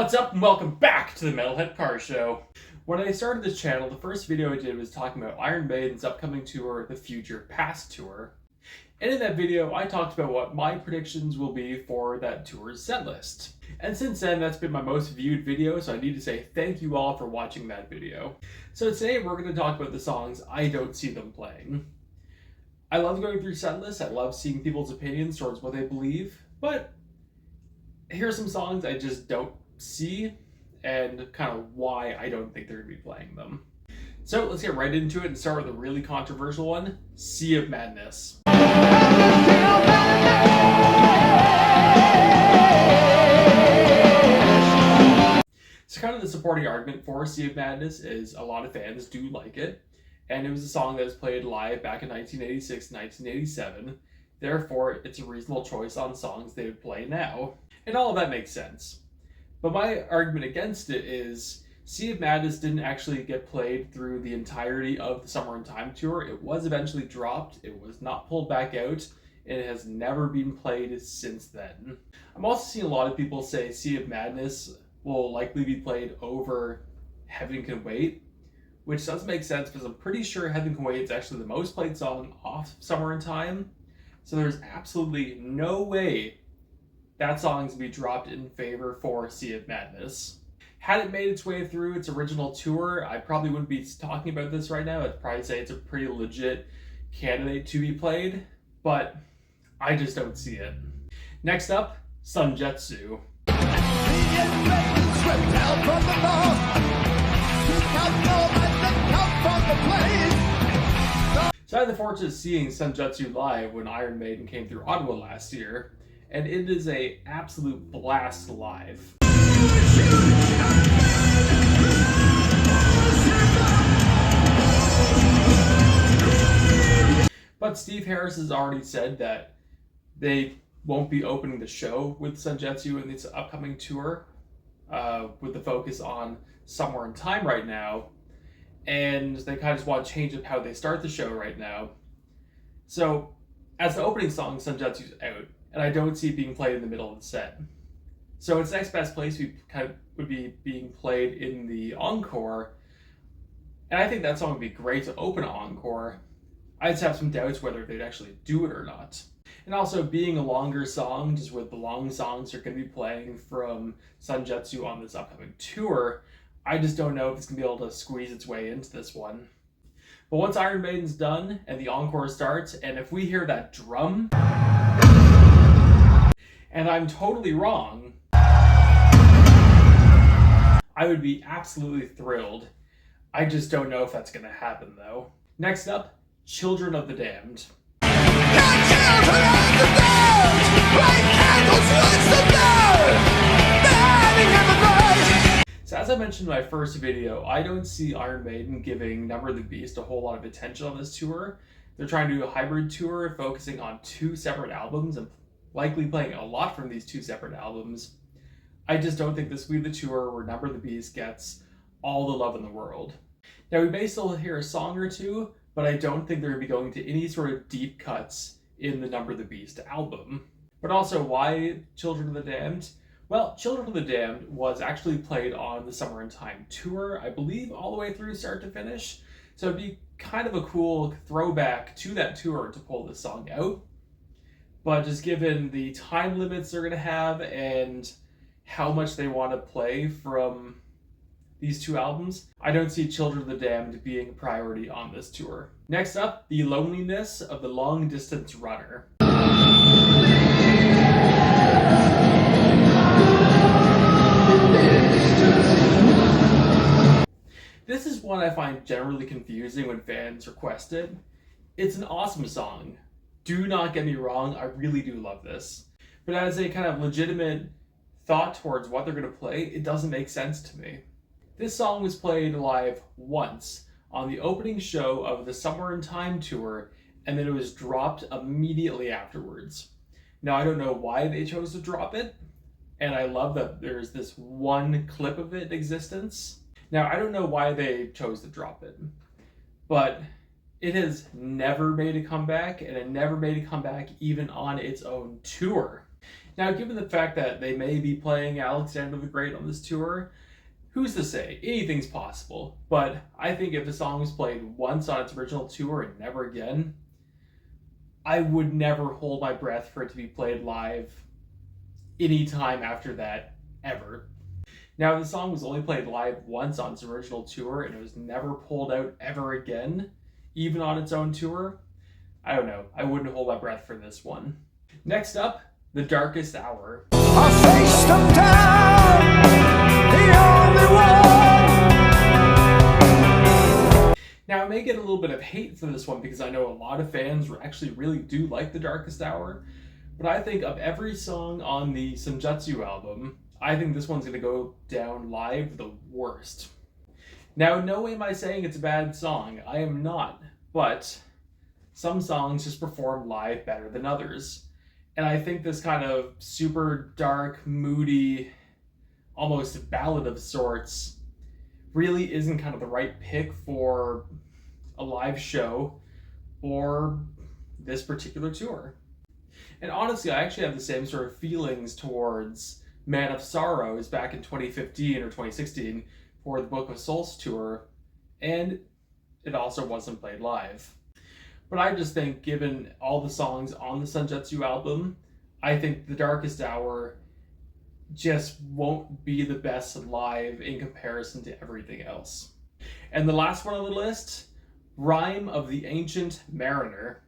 What's up and welcome back to the Metalhead Car Show. When I started this channel, the first video I did was talking about Iron Maiden's upcoming tour, the Future Past Tour. And in that video, I talked about what my predictions will be for that tour's setlist. And since then, that's been my most viewed video, so I need to say thank you all for watching that video. So today we're going to talk about the songs I don't see them playing. I love going through setlists, I love seeing people's opinions towards what they believe, but here's some songs I just don't see and kind of why I don't think they're going to be playing them. So let's get right into it and start with a really controversial one, Sea of Madness. So kind of the supporting argument for Sea of Madness is a lot of fans do like it, and it was a song that was played live back in 1986, 1987, therefore it's a reasonable choice on songs they would play now, and all of that makes sense. But my argument against it is Sea of Madness didn't actually get played through the entirety of the Summer in Time tour. It was eventually dropped, it was not pulled back out, and it has never been played since then. I'm also seeing a lot of people say Sea of Madness will likely be played over Heaven Can Wait, which doesn't make sense because I'm pretty sure Heaven Can Wait is actually the most played song off Summer in Time. So there's absolutely no way that song's gonna be dropped in favor for Sea of Madness. Had it made its way through its original tour, I probably wouldn't be talking about this right now. I'd probably say it's a pretty legit candidate to be played, but I just don't see it. Next up, Sunjetsu. So I had the fortune of seeing Sunjetsu live when Iron Maiden came through Ottawa last year, and it is an absolute blast live. But Steve Harris has already said that they won't be opening the show with Sunjetsu in this upcoming tour, with the focus on Somewhere in Time right now, and they kind of just want to change up how they start the show right now. So, as the opening song, Sunjetsu's out, and I don't see it being played in the middle of the set. So its next best place would be being played in the encore, and I think that song would be great to open an encore. I just have some doubts whether they'd actually do it or not. And also, being a longer song, just with the long songs they're going to be playing from Sunjetsu on this upcoming tour, I just don't know if it's going to be able to squeeze its way into this one. But once Iron Maiden's done and the encore starts, and if we hear that drum, and I'm totally wrong, I would be absolutely thrilled. I just don't know if that's going to happen though. Next up, Children of the Damned. So as I mentioned in my first video, I don't see Iron Maiden giving Number of the Beast a whole lot of attention on this tour. They're trying to do a hybrid tour focusing on two separate albums and likely playing a lot from these two separate albums. I just don't think this will be the tour where Number of the Beast gets all the love in the world. Now we may still hear a song or two, but I don't think they're going to be going to any sort of deep cuts in the Number of the Beast album. But also, why Children of the Damned? Well, Children of the Damned was actually played on the Summer in Time tour, I believe all the way through start to finish. So it'd be kind of a cool throwback to that tour to pull this song out. But just given the time limits they're going to have and how much they want to play from these two albums, I don't see Children of the Damned being a priority on this tour. Next up, The Loneliness of the Long Distance Runner. This is one I find generally confusing when fans request it. It's an awesome song. Do not get me wrong, I really do love this. But as a kind of legitimate thought towards what they're going to play, it doesn't make sense to me. This song was played live once on the opening show of the Summer in Time tour, and then it was dropped immediately afterwards. Now, I don't know why they chose to drop it, and I love that there's this one clip of it in existence. Now, I don't know why they chose to drop it, but It has never made a comeback, and it never made a comeback even on its own tour. Now, given the fact that they may be playing Alexander the Great on this tour, who's to say? Anything's possible. But I think if a song is played once on its original tour and never again, I would never hold my breath for it to be played live any time after that, ever. Now, if the song was only played live once on its original tour and it was never pulled out ever again, even on its own tour, I don't know. I wouldn't hold my breath for this one. Next up, The Darkest Hour. I faced them down, the only one. Now, I may get a little bit of hate for this one because I know a lot of fans actually really do like The Darkest Hour, but I think of every song on the Sunjetsu album, I think this one's going to go down live the worst. Now, no way am I saying it's a bad song. I am not. But some songs just perform live better than others. And I think this kind of super dark, moody, almost ballad of sorts really isn't kind of the right pick for a live show or this particular tour. And honestly, I actually have the same sort of feelings towards Man of Sorrows back in 2015 or 2016 for the Book of Souls tour, and it also wasn't played live. But I just think, given all the songs on the Sunjetsu album, I think The Darkest Hour just won't be the best live in comparison to everything else. And the last one on the list, Rime of the Ancient Mariner.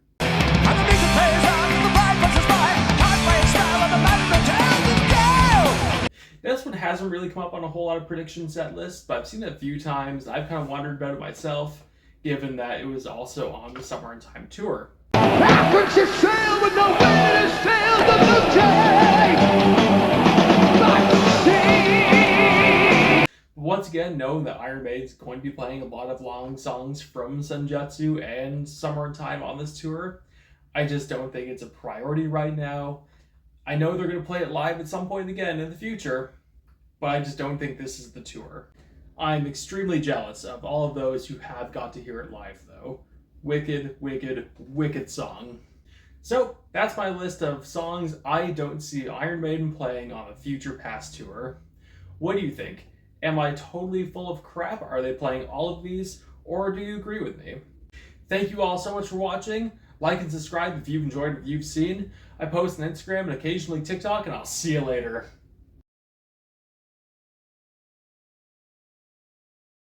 This one hasn't really come up on a whole lot of prediction set lists, but I've seen it a few times. I've kind of wondered about it myself, given that it was also on the Summer in Time tour. How could she sail with no wind and sail the sea? Once again, knowing that Iron Maiden's going to be playing a lot of long songs from Sunjetsu and Summer in Time on this tour, I just don't think it's a priority right now. I know they're going to play it live at some point again in the future, but I just don't think this is the tour. I'm extremely jealous of all of those who have got to hear it live, though. Wicked, wicked, wicked song. So, that's my list of songs I don't see Iron Maiden playing on a future past tour. What do you think? Am I totally full of crap? Are they playing all of these? Or do you agree with me? Thank you all so much for watching. Like and subscribe if you've enjoyed what you've seen. I post on Instagram and occasionally TikTok, and I'll see you later.